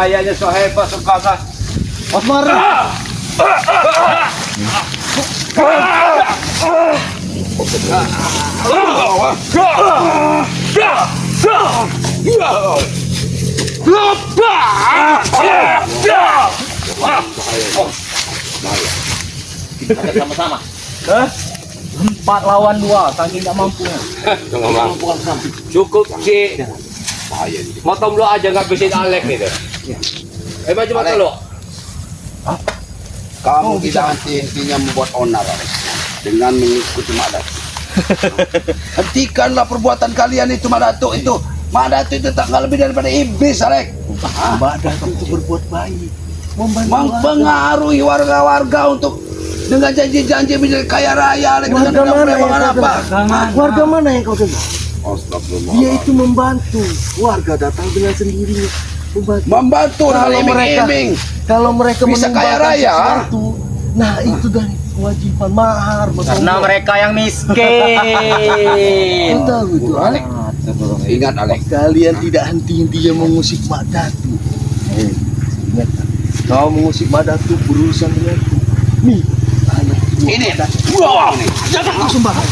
Ayahnya so hebat sekali. Osmar. Sama-sama. 4 lawan 2, saking nggak mampunya. Cukup si motong lo aja nggak bisa Alek nih deh. Maju motong lo. Kamu tidak henti-hentinya membuat onar dengan mengikuti Mak Datuk. Hentikanlah perbuatan kalian itu, Mak Datuk itu. Mak Datuk itu tak lebih daripada iblis, Alek. Mbak Datuk itu berbuat baik, Mempengaruhi warga-warga untuk dengan janji-janji menjadi kaya raya, Alek. Warga Dengan mana yang preman kau apa? kenal? Warga mana yang kau kenal? Astagfirullah. Dia itu membantu. Warga datang dengan sendirinya Membantu dengan iming-iming. Kalau mereka Bisa kaya menyumbangkan raya. sesuatu, nah itu dari kewajiban mahar. Karena mereka yang miskin. Kau tahu itu, Alek. Ingat, Alek. Kalian tidak henti-hentinya mengusik Mak Datuk. Ingat, kau mengusik Mak Datuk berurusan denganku. Nih, anak buah Ini. Mak Datuk. Wah, ini. Jangan kau sembarang.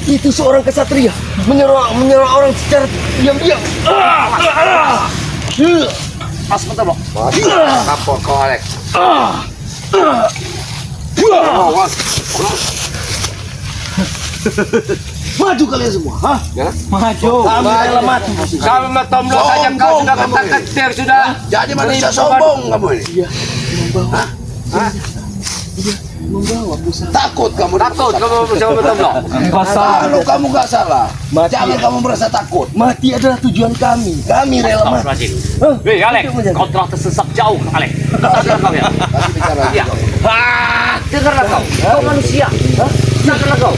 Itu seorang kesatria menyerang orang secara diam-diam. Pas betul lo. Apa kau Alek? Maju kalian semua, ha? Maju. Kami rela mati. Sama motong lo saja kau sudah ketar sudah. Jadi manusia sombong kamu ini. Iya, membawa pusaka. Takut kamu. Takut kamu bersama motong lo. Kalau kamu nggak salah, jangan kamu merasa takut. Mati adalah tujuan kami. Kami rela mati. Hei Alek, kau telah tersesat jauh Alek. Sadarlah kau ya. Kasih bicara. Iya. Dengarlah kau. Kau manusia. Sadarlah kau.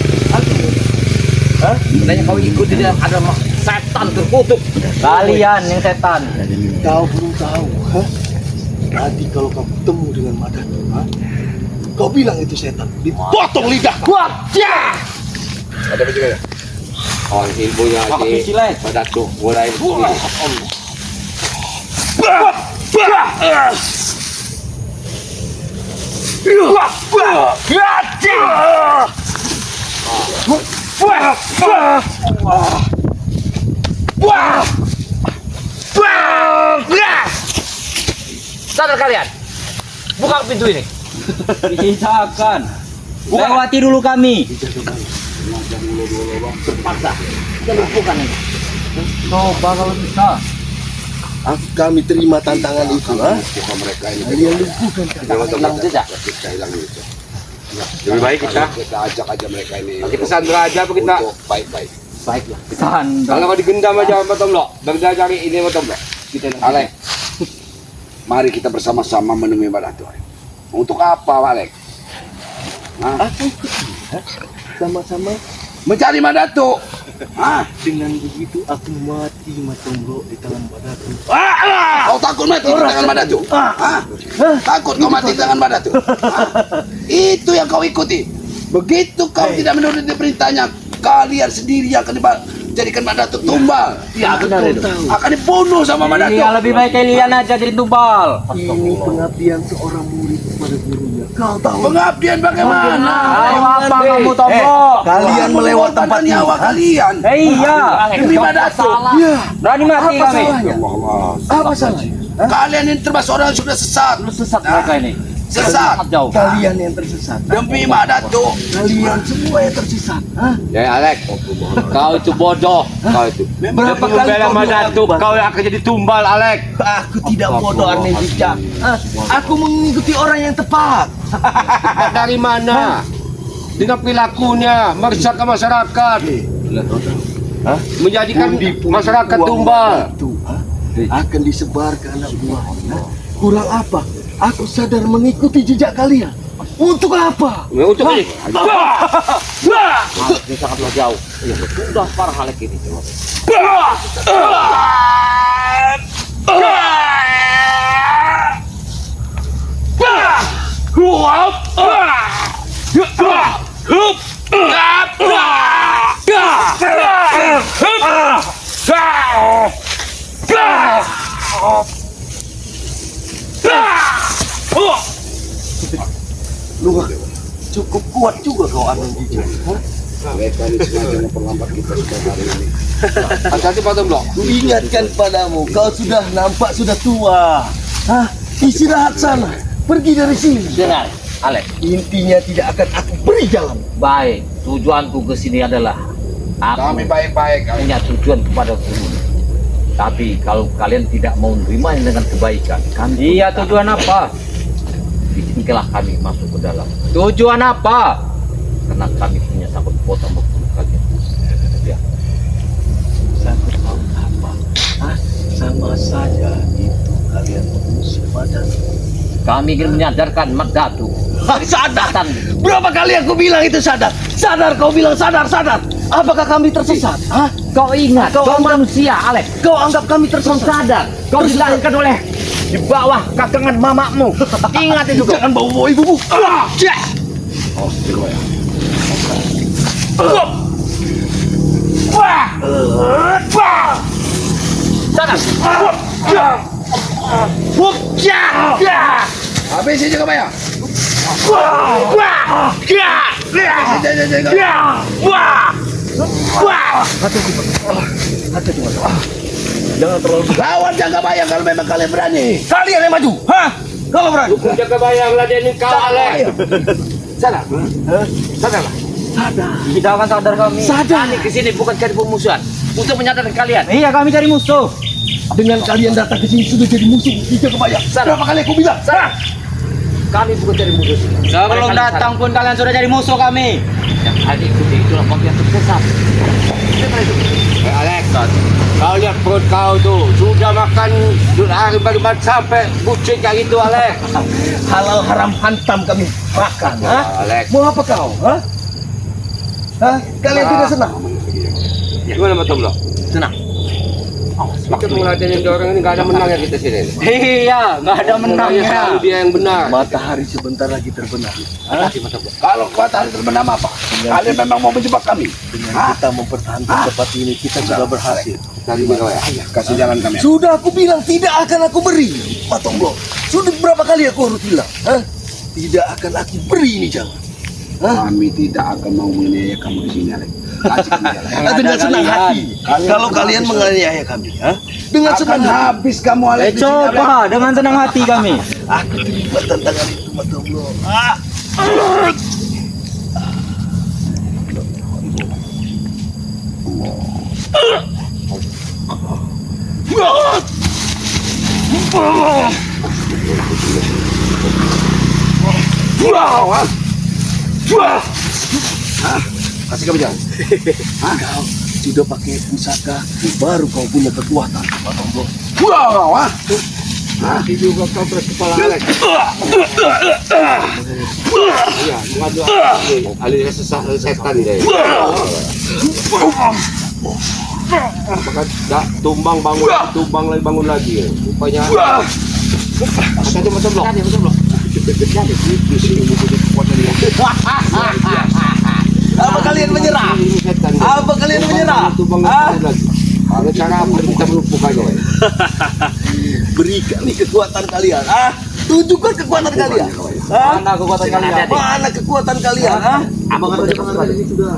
Sebenarnya kau ikuti dia ada setan terkutuk. Kalian yang setan. Kau perlu tahu, ha? Nanti kalau kau ketemu dengan Mak Datuk, ha? Kau bilang itu setan, dipotong lidah. Wajah! Ada apa juga ya? Oh, ilmunya si pada tuh mulai sadar kalian, buka pintu ini. Silakan. Lewati dulu kami. Terpaksa. Jangan bukan ini. Coba kalau bisa. Kami terima tantangan itu, ha? Bukan mereka ini. Kalian lumpuhkan kami. Hilang jejak. Kita hilang itu. Lebih baik kita. Kita ajak aja mereka ini. Kita sandra aja apa kita? Untuk baik-baik. Baiklah. Sandra. Kalau kau digendam aja sama Tom Lo, dan dia cari ini sama Tom Lo. Kita Alek, mari kita bersama-sama menemui Mak Datuk. Untuk apa, Alek? Hah? Aku ikut, ha? Sama-sama. Mencari Mak Datuk. Hah? Dengan begitu aku mati macam lo di tangan Mak Datuk. Kau takut mati di tangan Mak Datuk? Hah? Takut kau mati di tangan Mak Datuk? Hah? Itu yang kau ikuti. Begitu kau tidak menuruti perintahnya, kalian sendiri yang akan jadikan Mak Datuk tumbal. Ya benar itu. Akan dibunuh sama Mak Datuk. Iya, lebih baik kalian aja jadi tumbal. Ini pengabdian seorang murid kepada gurunya. Kau tahu? Pengabdian bagaimana? Ayo apa kamu Tomlo? Kalian melewat tempat ini. nyawa kalian. Iya. Demi Mak Datuk. Ya, Berani mati apa kami. salahnya? Apa salahnya? Kalian ini termasuk orang yang sudah sesat. Lu sesat mereka ini. Sesat. Jauh. Kalian yang tersesat. Demi Mak Datuk. Kalian semua yang tersesat. Hah? Ya Alek, kau itu bodoh. Kau itu. Berapa Demi kali membela kau Mak bilang Datuk, aku, kau yang akan jadi tumbal Alek. Aku tidak bodoh aneh bijak. Aku mengikuti orang yang tepat. Dari mana? Dengan perilakunya meresahkan masyarakat, menjadikan masyarakat tumbal. Itu akan disebar ke anak buahnya. Kurang apa? Aku sadar mengikuti jejak kalian. Untuk apa? Untuk ini. Ini sangatlah jauh. Sudah parah Alek ini. Lu cukup kuat juga kau Anang Jijil. Mereka ini sengaja memperlambat kita supaya hari ini. Hati-hati Pak Tomlo. Ku ingatkan padamu, kau sudah nampak sudah tua. Hah? Istirahat sana. Pergi dari sini. Dengar, Alek. Intinya tidak akan aku beri jalan. Baik, tujuanku ke sini adalah Kami aku baik-baik. punya tujuan kepada kamu. Tapi kalau kalian tidak mau menerimanya dengan kebaikan, kami iya tujuan apa? Izinkanlah kami masuk ke dalam. Tujuan apa? Karena kami punya sangkut potong membunuh kalian. Ya. Sangkut paut apa? Hah? Sama saja itu kalian mengusir badan. Kami ingin menyadarkan Mardatu. Sadar! Berapa kali aku bilang itu sadar? Sadar, kau bilang sadar, sadar. Apakah kami tersesat? Hah? Kau ingat, Kau kau anggap- manusia, Alek. Kau anggap kami Kau tersesat? sadar, kau dilahirkan oleh di bawah kakangan mamamu. Ingat itu. Jangan bawa-bawa ibumu. Oh, tengok ya. Sadar. Habis ini kau bayar. Jangan terlalu. Lawan jaga bayang kalau memang kalian berani. Kalian yang maju. Hah? Kalau berani. Dukung jaga bayang ladenin kau Alek. Sadar. Sadarlah. Kita akan sadar kami. Sadar. Kami kesini bukan cari pemusuhan, untuk menyadarkan kalian. Iya, kami cari musuh. Dengan kalian datang ke sini sudah jadi musuh di jaga bayang. Berapa kali aku bilang? Sadar. Kami bukan cari musuh. Sebelum datang pun kalian sudah jadi musuh kami. Yang kalian ikuti itulah kau yang tersesat. Alek, kau lihat perut kau tuh sudah makan hari baru sampai bucin kayak gitu Alek. Halal haram hantam kami makan. Hah? Alek. Mau apa kau? Hah? Hah? Kalian tidak senang? Gimana Pak Tomlo? Senang. Kita ngeladenin orang ini nggak ada menangnya kita sini. Iya, nggak ada Menangnya selalu dia yang benar. Matahari sebentar lagi terbenam. Hah? Kalau matahari terbenam apa? Kalian memang mau menjebak kami. Dengan kita mempertahankan tempat ini, kita sudah berhasil. Tadi kau ya. Kasih jalan kami. Sudah aku bilang tidak akan aku beri, Pak Tombo. Sudah berapa kali aku harus bilang? Hah? Tidak akan aku beri ini jalan. Hah? Kami tidak akan mau menganiaya kamu di sini, Alek. Kasih kami jalan. Dengan senang hati. Kalau kalian menganiaya kami, hah? Dengan Akan senang hati. habis kamu, Alek. di sini, Alek. Coba dengan senang hati kami. Aku terima tantangan itu, Pak Tombo. Kasih kami jalan. Kau sudah pakai pusaka, baru kau punya kekuatan, Pak Tombo. Wah, Nanti juga kau berkepala Alek. Iya, mengadu alias setan dia. Maka dah tumbang bangun, tumbang lagi bangun lagi. Rupanya. Tadi Pak Tomlo. Apa kalian menyerah? Apa kalian menyerah? Tumbang Hah? lagi. Ada cara apa kita melumpuhkannya? Berikan nih kekuatan kalian. Tunjukkan kekuatan kalian. Mana kekuatan kalian? Mana kekuatan kalian? Abang ada tangan ini sudah.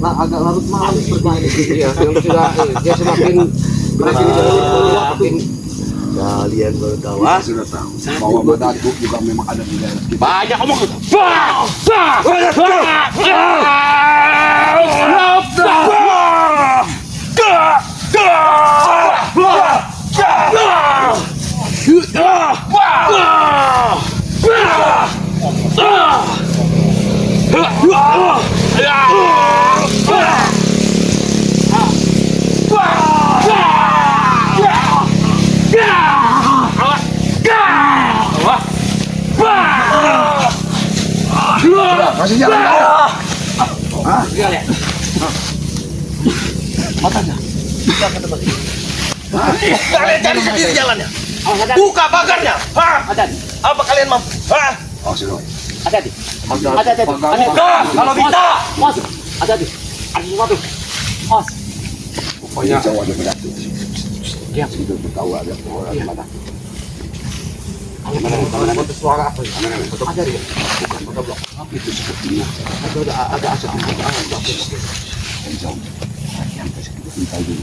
Agak larut malam seperti ini. Iya, yang sudah dia semakin berarti makin Kalian baru tahu. sudah tahu bahwa Madatu juga memang ada di daerah kita. banyak omong. Kasih jalan. Matanya. Kalian cari sendiri jalannya. Buka pagarnya. Apa kalian mampu? Oh, sudah. Hati-hati. Hati-hati. Kalau bisa. Mas, hati-hati. Ada sesuatu. Mas. Pokoknya jauh ada berdatu. Diam. Sudah tahu ada orang mana. Ada suara apa? Ada dia. Apa itu sepertinya? Ada asap. Jauh. Yang kita minta dulu.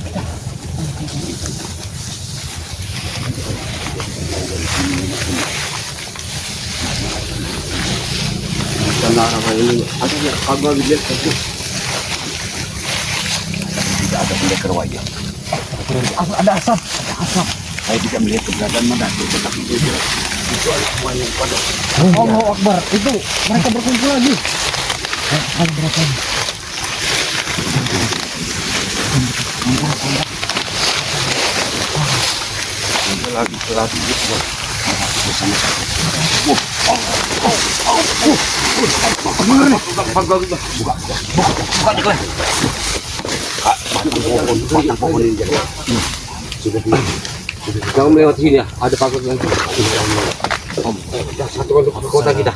Karena apa ini? Ada yang kagak dilihat itu. Tidak ada pendekar wajah. Ada asap. Saya tidak melihat keberadaan Madatu, tetapi dia jelas itu adalah semuanya pada. Allahu Akbar. Itu mereka berkumpul lagi. Lagi gitu. Pohon ini jadi. Sudah di. Jangan melewati sini ya. Ada pagar yang satu untuk kota kita.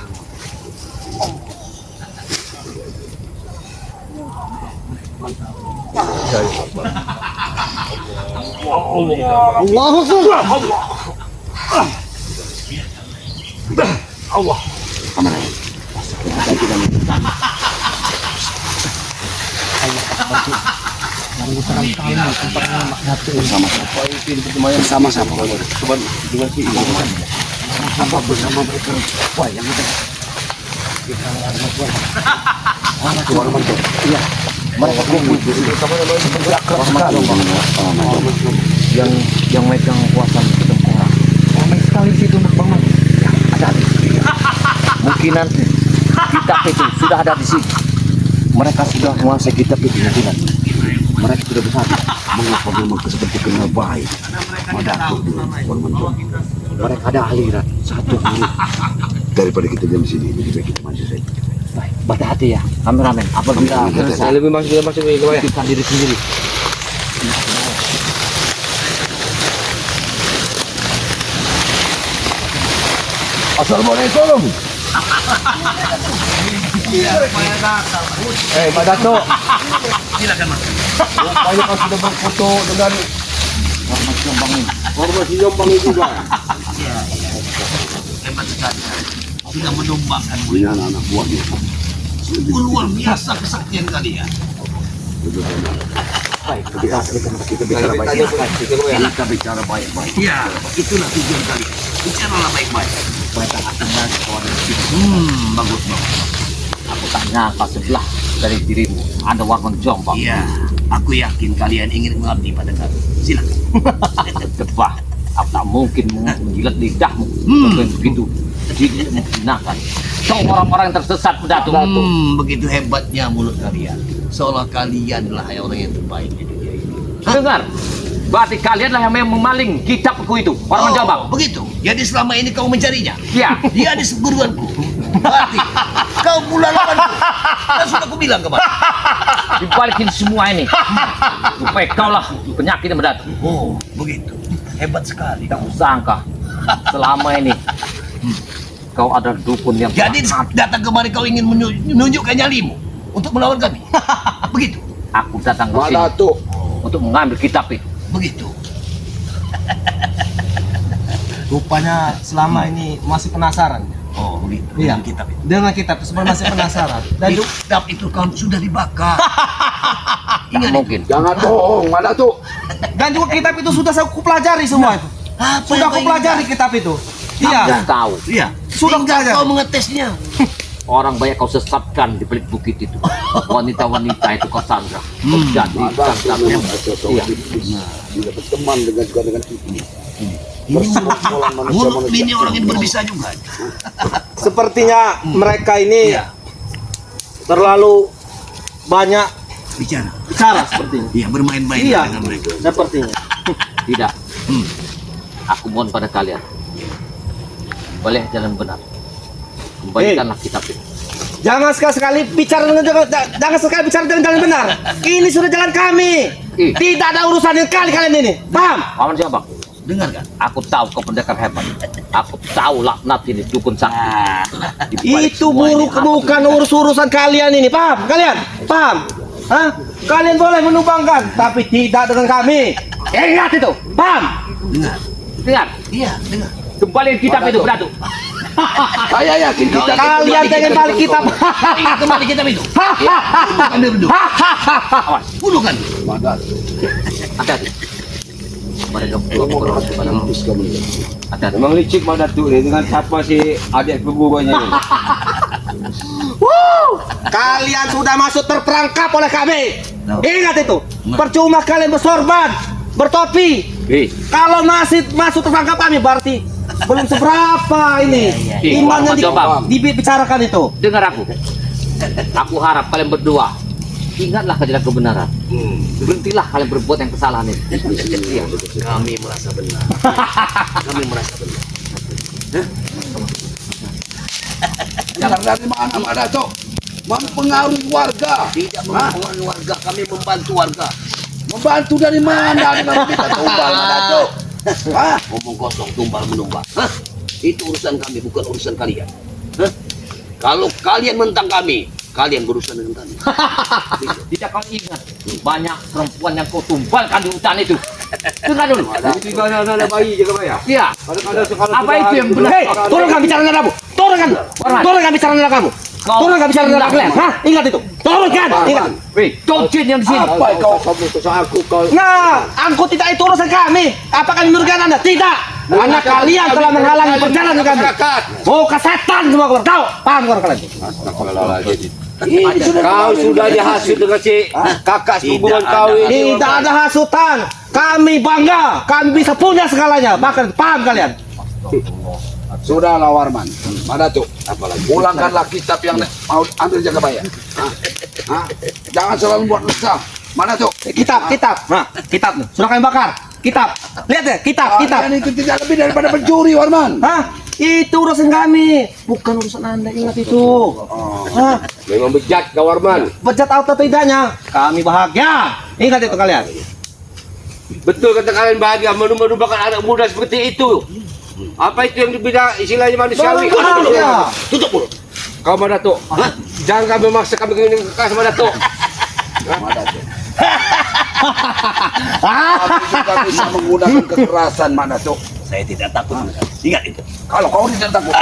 Allahu Akbar. Allah. Aman. Bersama-sama. Coba dengan si apa bersama mereka? Wah, yang itu. Iya. Mereka kumpul Yang megang kuasa itu orang. Ramai sekali situ bangun. Ada. Mungkinan kitab itu sudah ada di sini. Mereka sudah menguasai kitab itu mungkinan. Mereka sudah besar. mengapa memang seperti kenal baik. Madatu dulu. Mereka ada aliran satu guru. Daripada kita diam sini, lebih baik kita maju saja. Baik, hati-hati ya, kameramen. Apabila Saya lebih masuk ini ya. kita diri sendiri. Assalamualaikum. Pak Dato. Silakan mas. Rupanya kau sudah berfoto dengan Formasi Jombang itu juga. Hebat sekali. Sudah menumbangkan Ini anak-anak buahnya. sungguh luar biasa kesaktian kalian. Baik, Kita bicara baik-baik. Kita bicara baik-baik. Ya, itulah tujuan kalian. Bicaralah baik-baik. supaya tak akan lagi kawan kita. Bagus banget. Aku tak nyangka sebelah dari dirimu ada warman Jombang. Iya, aku yakin kalian ingin mengabdi pada kami. Silakan. Tebah, aku tak mungkin menjilat lidahmu sampai begitu. Jadi menghinakan. Kau orang-orang yang tersesat Datu. Begitu hebatnya mulut kalian. Seolah kalian adalah orang yang terbaik di dunia ini. Dengar, berarti kalianlah yang memang memaling kitabku itu, warman Jombang. Begitu. Jadi selama ini kau mencarinya. Ya. Dia di seguruanku. Berarti kau pula lawanku. Kan sudah aku bilang kemarin. Dibalikin semua ini, supaya kaulah penyakit yang mendatang. Oh, begitu. Hebat sekali. Aku sangka selama ini kau ada dukun yang Jadi datang kemari kau ingin menunjukkan nyalimu untuk melawan kami. Begitu. aku datang ke Pak sini Dato. untuk mengambil kitab itu. Begitu. Rupanya selama ini masih penasaran. Oh, begitu. Iya. Dengan kitab itu. Dengan kitab itu sebenarnya masih penasaran. Dan Kitab itu kan sudah dibakar. Tak Ingat mungkin. Jangan bohong, Pak Dato. dan juga kitab itu sudah saya kupelajari semua itu. Apa Sudah yang kau kupelajari kitab itu. Iya. Aku tahu Iya. Sudah Tinggal kupelajari. kau mengetesnya. orang banyak kau sesatkan di balik bukit itu. Wanita-wanita itu kau sandra. Kau jadi sandra. Iya. Bila berteman dengan itu. Mulut ini orang ini berbisa juga. Sepertinya mereka ini Iya. terlalu banyak Bicara. bicara sepertinya. Iya, bermain-main Iya. dengan mereka. Sepertinya. Tidak. Hmm. Aku mohon pada kalian. Boleh jalan benar. Kembalikanlah kitab itu. Jangan sekali-sekali bicara dengan jangan sekali bicara dengan jalan benar. Ini sudah jalan kami. Ih. Tidak ada urusan dengan kalian ini. Paham? Paman siapa? Dengarkan. Aku tahu kau pendekar hebat. Aku tahu laknat ini dukun sakti. Di balik Itu semua ini, buruk aku bukan urusan kalian ini, paham? Kalian? Paham? Hah? Kalian boleh menumbangkan, tapi tidak dengan kami. Ingat itu, paham? Dengar. dengar. Iya, dengar. Kembali kitab itu, Bratu. Saya yakin kita Kalian jangan balik kitab. Ingat kembali kitab itu. Ya, ambil berdua. Awas, Bunuhkan. Madat. hati-hati. Mereka berdua Mampus kamu. hati-hati. Memang licik Mak Datuk ni dengan siapa si adik kegugurannya ni. Kalian sudah masuk terperangkap oleh kami. Ingat itu. Percuma kalian bersorban, bertopi. Kalau masih masuk terperangkap kami berarti belum seberapa ini. Imannya Coba. dibicarakan itu. Dengar aku. Aku harap kalian berdua ingatlah ke jalan kebenaran. Berhentilah kalian berbuat yang kesalahan ini. Iya. Kami merasa benar. Kami merasa benar. Dengar dari mana Mak Datuk? Mempengaruhi warga. Tidak mempengaruhi warga, kami membantu warga. Membantu dari mana dengan kita tumbal Mak Datuk? Hah? Ngomong kosong, tumbal menumbal. Hah? Itu urusan kami, bukan urusan kalian. Hah? Kalau kalian mentang kami, kalian berurusan dengan kami. Tidak kau ingat banyak perempuan yang kau tumbalkan di hutan itu. Dengar dulu. Itu anak-anak bayi je kau bayar. Iya. Kadang-kadang sekali Apa itu yang benar? Hei, turunkan bicara nadamu. Turunkan. Turunkan bicara nada kamu. Turunkan bicara nada kalian. Hah? Ingat itu. Turunkan. Ingat. Weh, kau jin yang di sini. Apa kau kesal aku kau? Nah, angkut tidak itu urusan kami. Apa kami merugikan Anda? Tidak. Karena kalian telah menghalangi perjalanan kami. Oh, kesetan semua kau tahu. Paham kau kalian? Ini sudah Kau sudah dihasut dengan si kakak sepupuan kau ini. Tidak ada hasutan. Kami bangga. Kami bisa punya segalanya. Bahkan paham kalian? Sudahlah Warman. Mak Datuk. Pulangkanlah kitab yang mau ambil jaga bayar. Hah? Jangan selalu buat resah. Mak Datuk. Kitab. Nah, kitab nih. Sudah kami bakar. Kitab. Lihat ya, kitab. Kalian itu tidak lebih daripada pencuri Warman. Hah? Itu urusan kami, bukan urusan Anda. Ingat itu. Hah? Memang bejat kau Warman. Bejat atau tidaknya, kami bahagia. Ingat itu kalian. Betul kata kalian bahagia menumbuhkan anak muda seperti itu. Apa itu yang dibilang istilahnya manusiawi? Bahagia. Tutup mulut. Kau Mak Datuk. Jangan memaksa kami kena kekas Mak Datuk. Mak Datuk. Kami juga bisa menggunakan kekerasan Mak Datuk. Saya tidak takut. Ingat itu. Kalau kau tidak takut.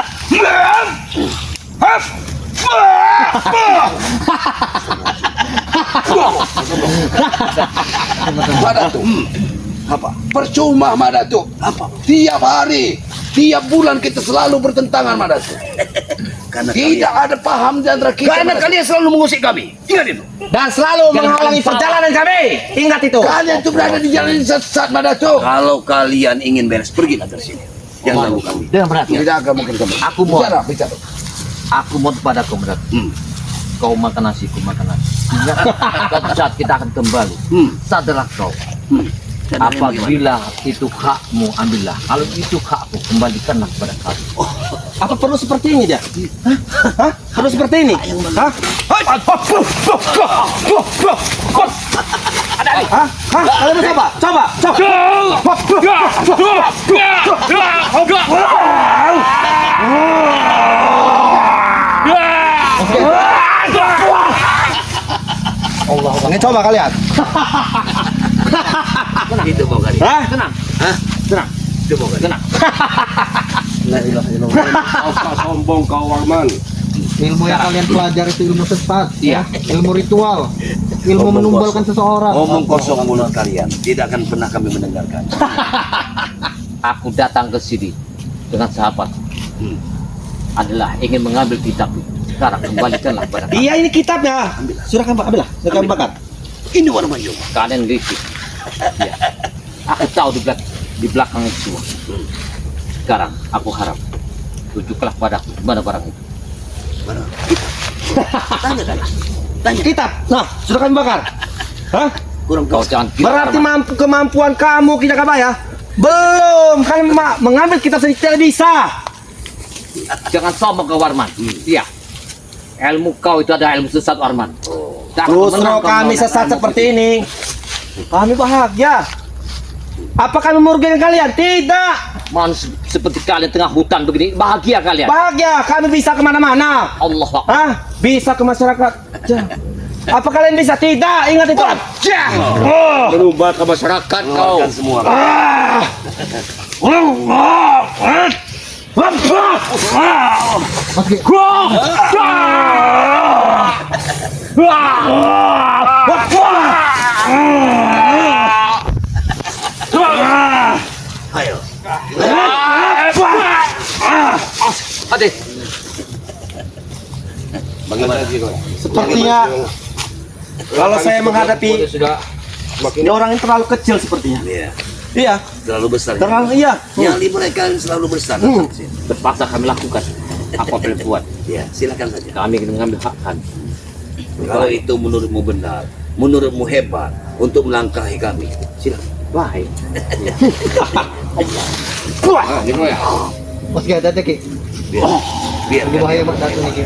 Mak Datuk. Apa? Percuma Mak Datuk. Apa? Tiap hari, tiap bulan kita selalu bertentangan Mak Datuk. Karena Tidak ada paham di antara kita. Karena Mak Datuk. kalian selalu mengusik kami. Ingat itu. Dan selalu menghalangi perjalanan kami. Ingat itu. Kalian itu berada di jalan yang sesat Mak Datuk. Kalau kalian ingin beres, pergilah dari sini. Jangan ganggu kami. Dengan berat. Tidak akan mungkin kamu. Aku mau. Bicara. Aku mau kepada kau berat. Kau makan nasi, aku makan nasi. Ingat, suatu saat kita akan kembali. Sadarlah kau. Apabila itu hakmu, ambillah. Kalau itu hakku, kembalikanlah kepada kami. Apa perlu seperti ini dia? Hah? Perlu seperti ini? Hah? Hah? Hah? Kalian mau coba? Coba. Allah, ini coba kalian. Itu mau kalian. Hah? Tenang. Tenang. Itu mau kalian. Tenang. Kau sombong kau Warman. Ilmu yang kalian pelajari itu ilmu sesat, Iya. ilmu ritual, ilmu menumbalkan seseorang. Ngomong kosong mulut kalian. Tidak akan pernah kami mendengarkan. Aku datang ke sini dengan sahabat. Adalah ingin mengambil kitab itu. Sekarang kembalikanlah kepada kami. Iya, ini kitabnya. Sudah kami ambillah. Sudah kami bakar. Ini warna hijau. Kalian licik. Ya. Aku tahu di belakang itu. Sekarang aku harap tunjuklah padaku di mana barang itu. Mana? Tanya kan? Tanya. Kitab. Nah, sudah kami bakar. Hah? Kurang Kau jangan kira Berarti Warman. kemampuan kamu kita ya? Belum. Kami mengambil kitab sendiri tidak bisa. Jangan sombong ke Warman. Iya. Ilmu kau itu adalah ilmu sesat Warman. Tak akan Justru menang kau kami melawan sesat ilmu seperti itu. ini. Kami bahagia. Apa kami merugikan kalian? Tidak. Seperti kalian tengah hutan begini, bahagia kalian. Bahagia, kami bisa kemana-mana. Allah Akbar. Hah? Bisa ke masyarakat. Apa kalian bisa? Tidak, ingat itu. Berubah ke masyarakat kau. Keluarkan semua. Ayo. Hadi. Bagaimana sih kau? Sepertinya kalau saya menghadapi Sudah ini orang yang terlalu kecil sepertinya. Iya. Iya, Terlalu besar. terlalu iya. Nyali mereka selalu besar. Terpaksa kami lakukan apa boleh buat. Ya, silakan saja. Kami ingin mengambil hak kami. Kalau itu menurutmu benar, menurutmu hebat untuk melangkahi kami, silakan. Baik. Ah, ini kau ya. Mas Ki, hati-hati Ki. Biar Ini bahaya Mak Datu nih Ki.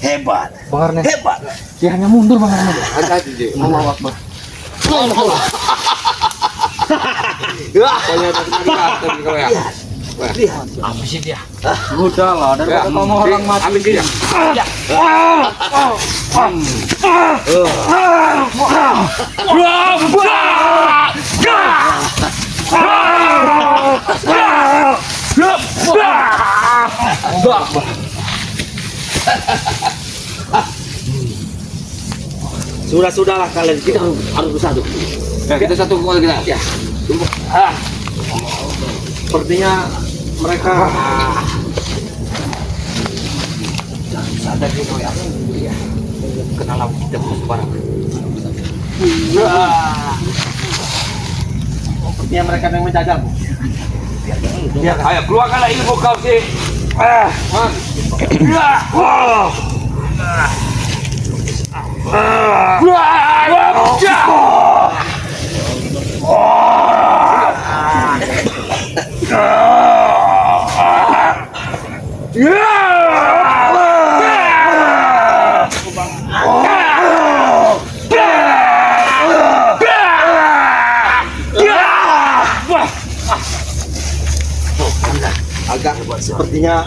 hebat, Bang Arnes. hebat. Dia hanya mundur Bang Arnes. Hati-hati je. Allahu Akbar. Pokoknya tadi kau ya. Habisin dia. Udah lah, daripada kau mau orang mati. Ambil dia. Sudah-sudahlah kalian, kita harus bersatu. Kita satu kekuatan kita. Ya. Sepertinya mereka Sadar dia kau ya. Kenal aku tidak sembarang. sepertinya mereka yang menjajahmu. Ayo keluarkanlah ilmu kau sih. Agak sepertinya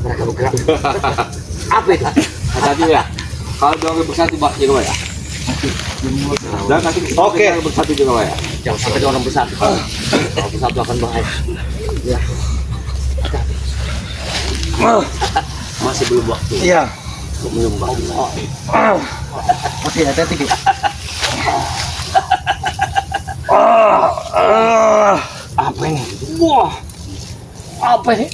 Mereka bergerak. Apa itu? Hati-hati ya. Kalau dua orang bersatu bak ya kau ya. Dan nanti Oke. kita bersatu juga kau ya. Jangan sampai dia orang bersatu. Kalau bersatu akan bahaya. Masih belum waktu iya. untuk menyumbang. Mas Ki, hati-hati Ki. Apa ini? Wah. Apa ini?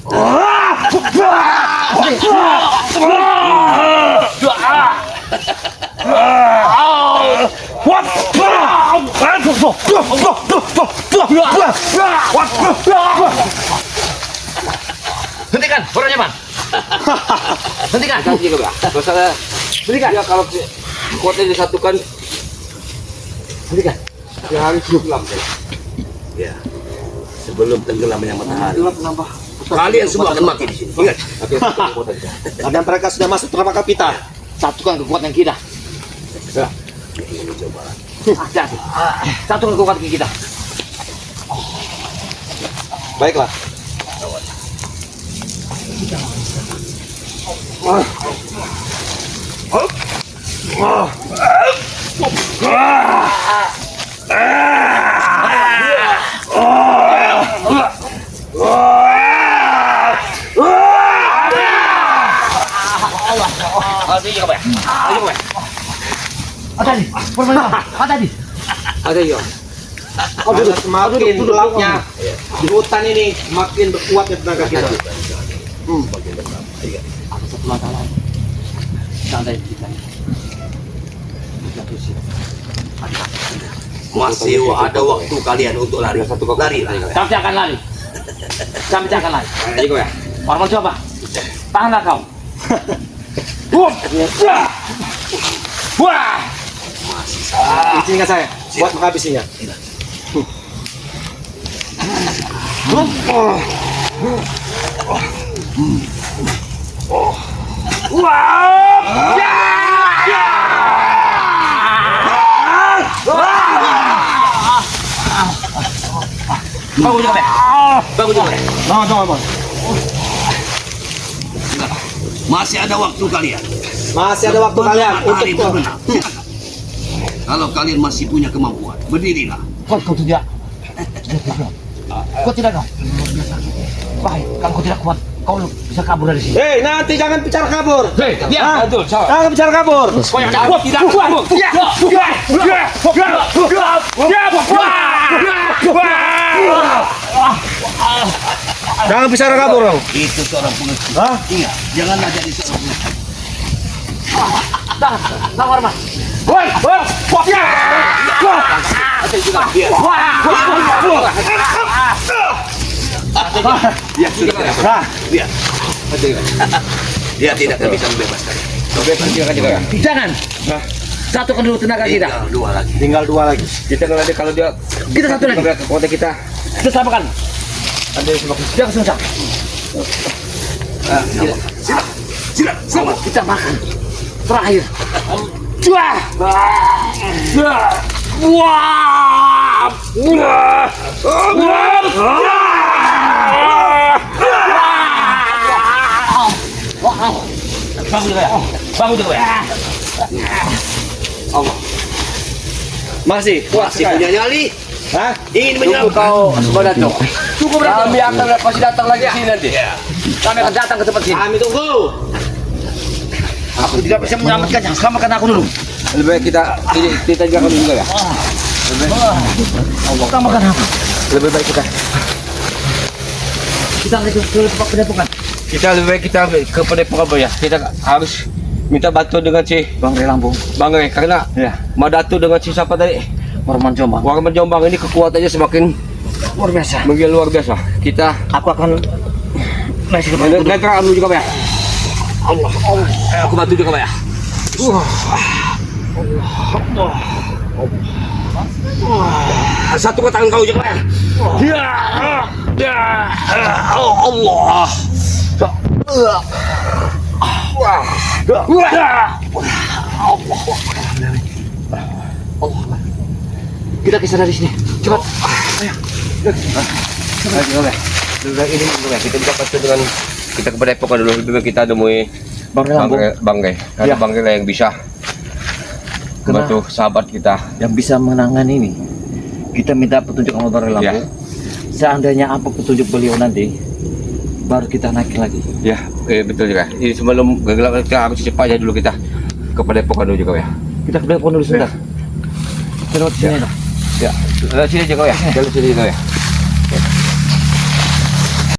Hentikan, orangnya man. Hentikan. Hati-hati kau ya. Masalah Hentikan. ya kalau kekuatan disatukan Hentikan. ya harus tenggelam. Ya. Sebelum tenggelamnya matahari, Tenggelam nambah. kalian semua akan mati di sini. Ingat. Tapi kekuatan kita. Dan mereka sudah masuk termakan kita. Satukan kekuatan kita. Ini coba. Hati-hati. Satukan kekuatan kita. Baiklah. Ada ya. Karena semakin gelapnya di hutan ini, makin berkuatnya tenaga kita. Santai kita. Masih ada waktu kalian untuk lari. Lari lah. Kami akan lari. Kami akan lari. Ayo kau ya. Warman coba. Tahanlah kau. Wah. Izinkan saya buat menghabisinya. Bangun juga, bangun juga. Bangun. Masih ada waktu kalian. Masih ada waktu kalian Matahari untuk berbenah. Kalau kalian masih punya kemampuan, berdirilah. Kau tidak. Kau tidak dong. Baik, kalau kau tidak kuat, kau bisa kabur dari sini. Hei, nanti jangan bicara kabur. Ya, betul. Jangan bicara kabur. Kau yang kabur tidak kabur. Jangan bicara kabur dong. Itu seorang pengecut. Ingat, janganlah jadi seorang pengecut. Ya, sudah. Dia tidak akan bisa membebaskan. Jangan. Satukan dulu tenaga kita. Tinggal dua lagi. Tinggal 2 lagi. Kita nanti kalau dia Kita satu lagi. ke kota kita, Kita samakan. ada yang semakin Jangan susah. Silakan. Kita makan. Terakhir. Bangun juga ya. Masih kuat Masih sekali. punya nyali. Hah? Ingin menyerang kau Badato. Cukup berarti. Kami akan pasti datang lagi ke sini nanti. Kami akan datang ke tempat sini. Kami tunggu. Aku tidak bisa menyelamatkannya. Selamatkan aku dulu. Lebih baik kita jaga dulu juga ya. Selamatkan aku. Lebih baik kita Kita ke tempat pendepokan. lebih baik kita ke Padepokan ya. Kita harus minta bantuan dengan si Bang Relambung. Bang karena Ya. Madatu dengan si siapa tadi? Warman Jombang. Warman Jombang ini kekuatannya semakin Luar biasa. luar biasa. Kita Aku akan naik ke depan. mereka anu juga Pak ya. Allah. Aku bantu juga Pak ya. Satu ke tangan kau juga Pak ya. Allah. Kita kisah dari sini. Cepat. Lebih baik ini dulu ya. Kita bisa bantu dengan kita ke Padepokan dulu. Lebih baik kita temui Bang Relambung. Bang Karena Bang yang bisa membantu sahabat kita. Yang bisa menangani ini. Kita minta petunjuk sama Bang Relambung. Seandainya apa petunjuk beliau nanti, baru kita naik lagi. Ya, betul juga. Ini sebelum gelap kita harus cepat aja dulu kita ke Padepokan dulu juga ya. Kita ke depan dulu sebentar. Kita lewat sini. Ya, dari sini juga ya. Dari sini juga ya.